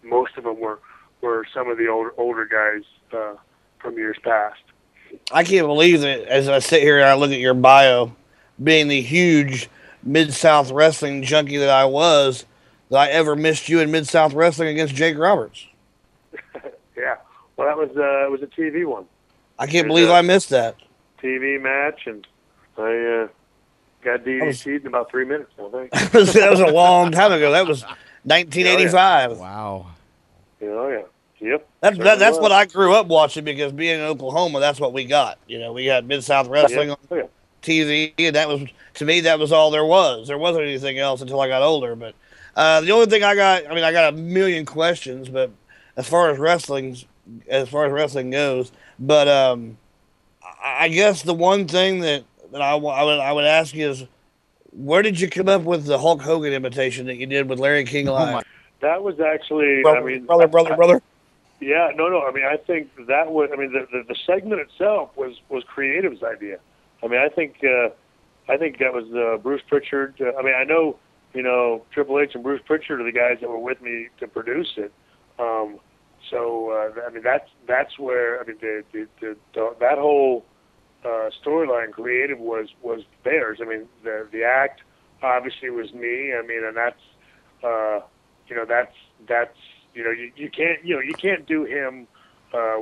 most of them were some of the older guys from years past. I can't believe that as I sit here and I look at your bio, being the huge Mid South wrestling junkie that I was, that I ever missed you in Mid South wrestling against Jake Roberts. Yeah, well, that was it was a TV one. I can't There's believe a I missed that. TV match, and I got That was DDT'd in about 3 minutes, I think. that was a long time ago. That was Oh yeah, 1985. Wow. oh yeah, yep, certainly That's what was. I grew up watching because being in Oklahoma, that's what we got. We got Mid South Yeah, wrestling on oh yeah. TV, and that was to me that was all there was. There wasn't anything else until I got older. But the only thing I got a million questions, but as far as wrestling goes, but I guess the one thing that I would ask you is, where did you come up with the Hulk Hogan imitation that you did with Larry King Oh my. Live? That was actually, I Brother, mean, brother. yeah, no. I mean, I think that was. I mean, the segment itself was Creative's idea. I mean, I think that was Bruce Pritchard. I mean, I know, Triple H and Bruce Pritchard are the guys that were with me to produce it. I mean, that's where I mean that whole storyline Creative was theirs. I mean, the act obviously was me. I mean, and that's you can't do him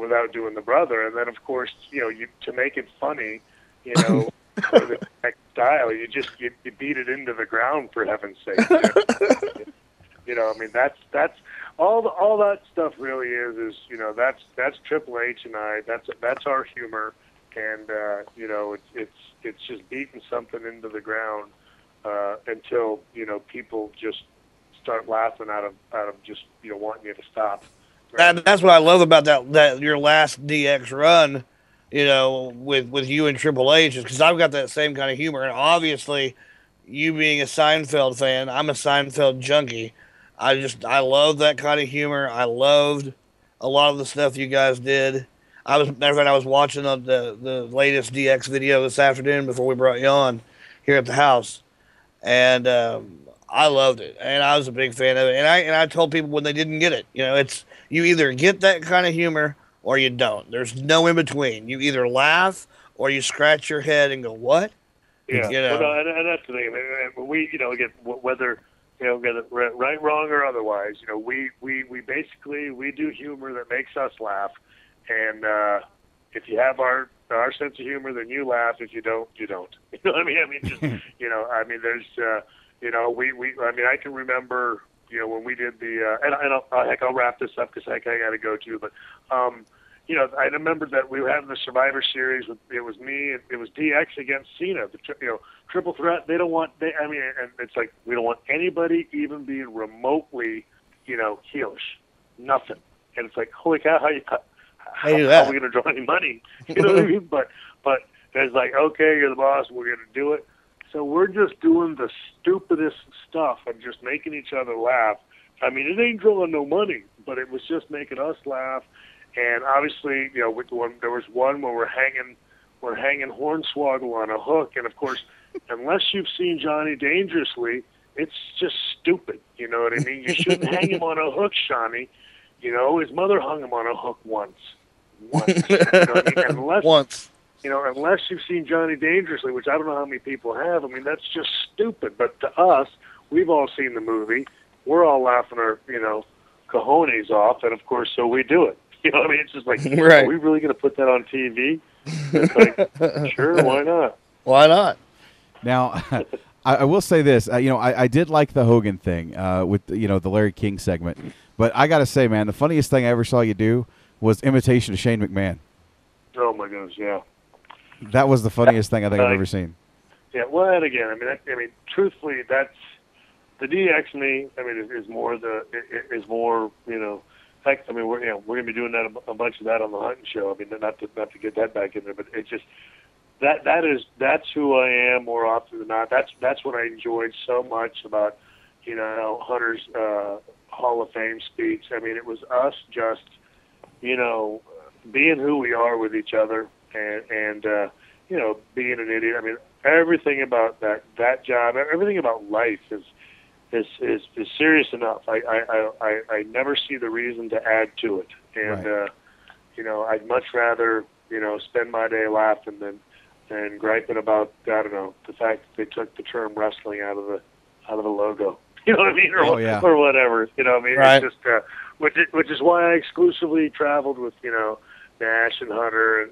without doing the brother. And then of course to make it funny, for the next style, you beat it into the ground, for heaven's sake. I mean that's all that stuff really is that's Triple H and I. That's our humor, and it's just beating something into the ground until people just start laughing out of just wanting you to stop. Right? That's what I love about that your last DX run, with you and Triple H, is because I've got that same kind of humor, and obviously, you being a Seinfeld fan, I'm a Seinfeld junkie. I love that kind of humor. I loved a lot of the stuff you guys did. Matter of fact, I was watching the latest DX video this afternoon before we brought you on here at the house, and I loved it, and I was a big fan of it. And I told people when they didn't get it, it's you either get that kind of humor or you don't. There's no in between. You either laugh or you scratch your head and go, "What?" Yeah. You Well, know. no, and that's the thing. I mean, we again whether whether right, wrong, or otherwise, we basically we do humor that makes us laugh, and if you have our sense of humor, then you laugh. If you don't, you don't. You know what I mean? I mean, just I mean, there's we I mean, I can remember when we did the I'll wrap this up because I got to go too, but I remember that we were having the Survivor Series. It was me. It was DX against Cena. The triple threat. They don't want. I mean, and it's like we don't want anybody even being remotely, heelish. Nothing. And it's like, holy cow, how are we going to draw any money? You know what I mean? But it's like, okay, you're the boss. We're going to do it. So we're just doing the stupidest stuff and just making each other laugh. I mean, it ain't drawing no money, but it was just making us laugh. And obviously, there was one where we're hanging Hornswoggle on a hook, and of course, unless you've seen Johnny Dangerously, it's just stupid. You know what I mean? You shouldn't hang him on a hook, Shawnee. His mother hung him on a hook once. You know what I mean? Once. Unless you've seen Johnny Dangerously, which I don't know how many people have. I mean, that's just stupid. But to us, we've all seen the movie. We're all laughing our, cojones off, and of course, so we do it. You know what I mean? It's just like, right. Are we really going to put that on TV? It's like, sure, why not? Why not? Now, I will say this. I did like the Hogan thing with the Larry King segment, but I got to say, man, the funniest thing I ever saw you do was imitation of Shane McMahon. Oh my goodness, yeah. That was the funniest thing I think I've ever seen. Yeah, well, and again, I mean, truthfully, that's the DX me. I mean, is more. In fact, I mean, we're going to be doing that a bunch of that on the Hunting Show. I mean, not to get that back in there, but it's just that's who I am more often than not. That's what I enjoyed so much about Hunter's Hall of Fame speech. I mean, it was us just being who we are with each other and being an idiot. I mean, everything about that job, everything about life is is serious enough. I never see the reason to add to it, and Right. I'd much rather spend my day laughing than griping about, I don't know, the fact that they took the term wrestling out of the logo. You know what I mean, or Oh, yeah. or whatever. You know what I mean? Right. It's just which is why I exclusively traveled with Nash and Hunter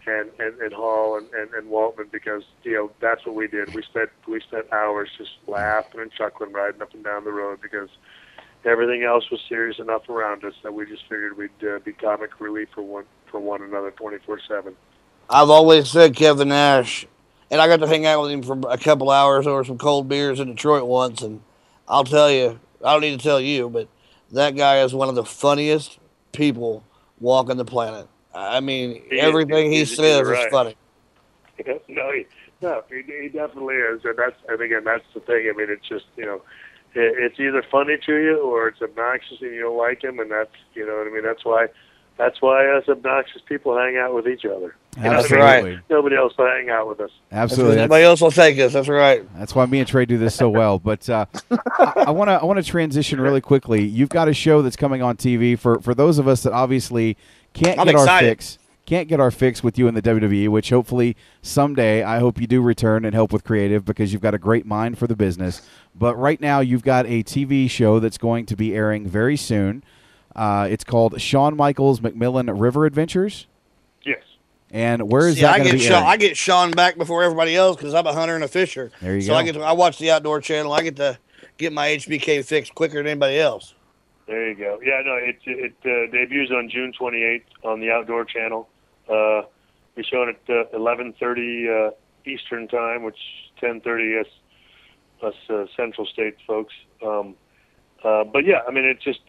and Hall and Waltman, because that's what we did. We spent hours just laughing and chuckling, riding up and down the road, because everything else was serious enough around us that we just figured we'd be comic relief for one another 24/7. I've always said Kevin Nash, and I got to hang out with him for a couple hours over some cold beers in Detroit once, and I'll tell you, I don't need to tell you, but that guy is one of the funniest people walking the planet. I mean, everything he He's says is right. funny. He definitely is, and again, that's the thing. I mean, it's just it's either funny to you or it's obnoxious and you don't like him, and that's what I mean. That's why us obnoxious people hang out with each other. That's Absolutely. right. Nobody else will hang out with us. Absolutely. Nobody else will take us. That's right. That's why me and Trey do this so well. But I want to transition really quickly. You've got a show that's coming on TV for those of us that obviously can't I'm get excited. our fix. Can't get our fix with you in the WWE, which hopefully someday I hope you do return and help with creative, because you've got a great mind for the business. But right now you've got a TV show that's going to be airing very soon. It's called Shawn Michaels McMillan River Adventures. Yes. And where is See, that I going to get be Sean, airing? I get Sean back before everybody else because I'm a hunter and a fisher. There you so go. I watch the Outdoor Channel. I get to get my HBK fix quicker than anybody else. There you go. Yeah, no, it debuts on June 28th on the Outdoor Channel. We're showing it 11:30 Eastern Time, which is 10:30 us Central States folks. But yeah, I mean, it's just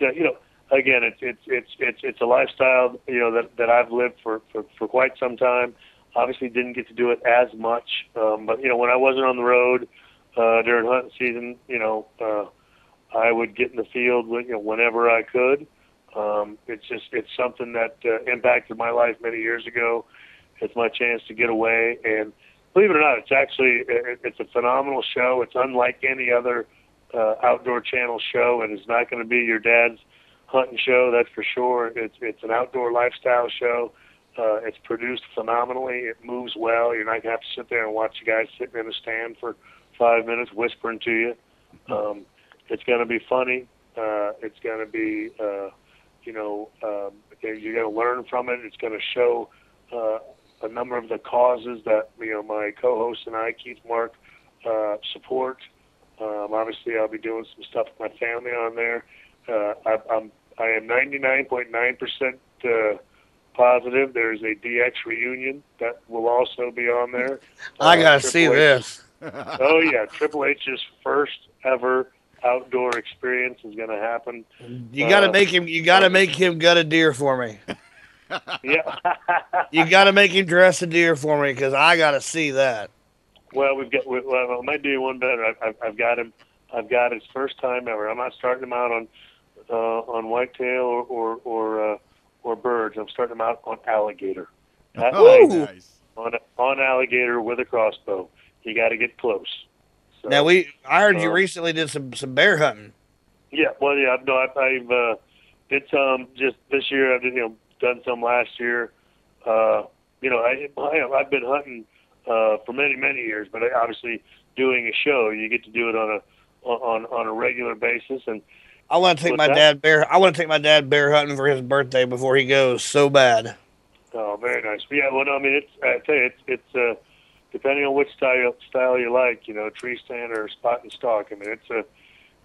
again, it's a lifestyle that I've lived for quite some time. Obviously, didn't get to do it as much, but when I wasn't on the road during hunting season, I would get in the field whenever I could. It's something that impacted my life many years ago. It's my chance to get away, and believe it or not, it's a phenomenal show. It's unlike any other Outdoor Channel show, and it's not going to be your dad's hunting show, that's for sure. It's an outdoor lifestyle show. It's produced phenomenally. It moves well. You're not going to have to sit there and watch you guys sitting in a stand for 5 minutes whispering to you. It's going to be funny. It's going to be, you're going to learn from it. It's going to show a number of the causes that my co-host and I, Keith Mark, support. Obviously, I'll be doing some stuff with my family on there. I am 99.9% positive there's a DX reunion that will also be on there. I gotta Triple see H this. Oh yeah, Triple H's first ever outdoor experience is going to happen. You gotta make him. You gotta make him gut a deer for me. Yeah. You gotta make him dress a deer for me because I gotta see that. Well, I might do one better. I've got him. I've got his first time ever. I'm not starting him out on whitetail or birds. I'm starting him out on alligator. That night, on alligator with a crossbow. You got to get close. So, Now I heard you recently did some bear hunting. Yeah, well, yeah, no, I've did some just this year. I've done some last year. I've been hunting for many years, but obviously doing a show, you get to do it on a regular basis. And I want to take my dad bear hunting for his birthday before he goes so bad. Oh, very nice. But yeah, well, no, I mean, I tell you, it's depending on which style you like, tree stand or spot and stalk. I mean,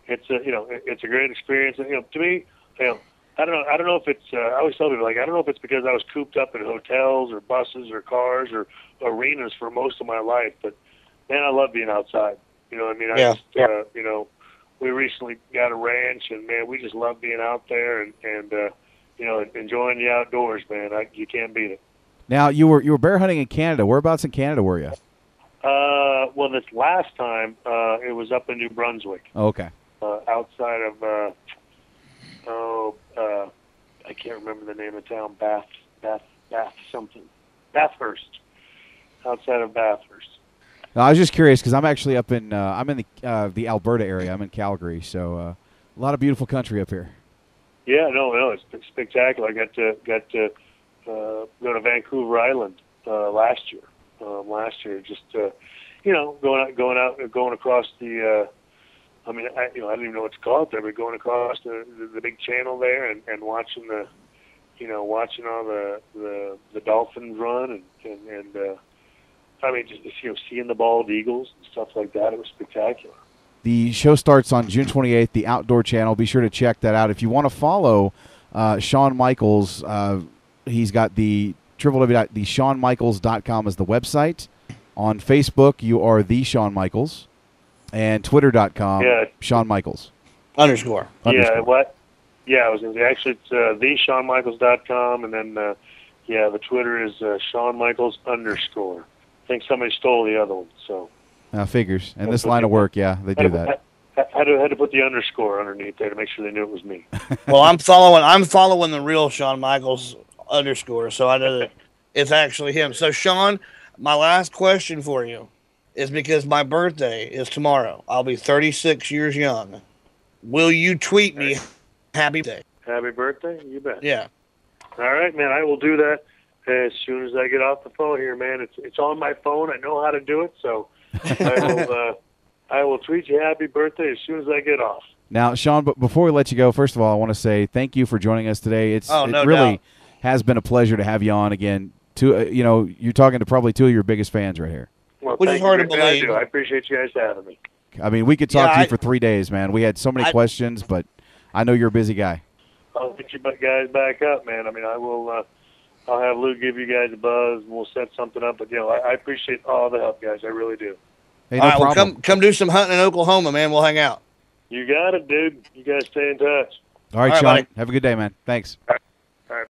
it's a great experience. And, to me, I don't know if it's. I always tell people, I don't know if it's because I was cooped up in hotels or buses or cars or arenas for most of my life, but man, I love being outside. I mean, we recently got a ranch, and man, we just love being out there and enjoying the outdoors, man. You can't beat it. Now, you were bear hunting in Canada. Whereabouts in Canada were you? Well, this last time it was up in New Brunswick. Oh, okay. Outside of I can't remember the name of the town. Bath something. Bathurst. Outside of Bathurst. No, I was just curious because I'm actually up in I'm in the Alberta area. I'm in Calgary, so a lot of beautiful country up here. Yeah, no, it's spectacular. I got to go to Vancouver Island last year. Just going across the. I don't even know what to call it there, but going across the big channel there and watching watching all the dolphins run and just seeing the bald eagles and stuff like that. It was spectacular. The show starts on June 28th, the Outdoor Channel. Be sure to check that out. If you want to follow Shawn Michaels, he's got the www.theshawnmichaels.com as the website. On Facebook, you are The Shawn Michaels. And Twitter.com, Shawn Michaels. Underscore. Yeah, what? Yeah, I was going to say, actually, it's theshawnmichaels.com, and then, the Twitter is Shawn Michaels _ I think somebody stole the other one, so. Figures. In this line of work, they do that. Had to put the underscore underneath there to make sure they knew it was me. Well, I'm following the real Shawn Michaels _ so I know that it's actually him. So, Shawn, my last question for you is because my birthday is tomorrow. I'll be 36 years young. Will you tweet me happy birthday? Happy birthday? You bet. Yeah. All right, man. I will do that as soon as I get off the phone here, man. It's on my phone. I know how to do it, so I will tweet you happy birthday as soon as I get off. Now, Shawn, but before we let you go, first of all, I want to say thank you for joining us today. It really doubt. has been a pleasure to have you on again. You're talking to probably two of your biggest fans right here. Well, which is hard to believe. I appreciate you guys having me. I mean, we could talk to you for 3 days, man. We had so many questions, but I know you're a busy guy. I'll get you guys back up, man. I mean, I will. I'll have Lou give you guys a buzz, and we'll set something up. But I appreciate all the help, guys. I really do. Hey, no problem. Well, come do some hunting in Oklahoma, man. We'll hang out. You got it, dude. You guys stay in touch. All right, Shawn. Buddy. Have a good day, man. Thanks.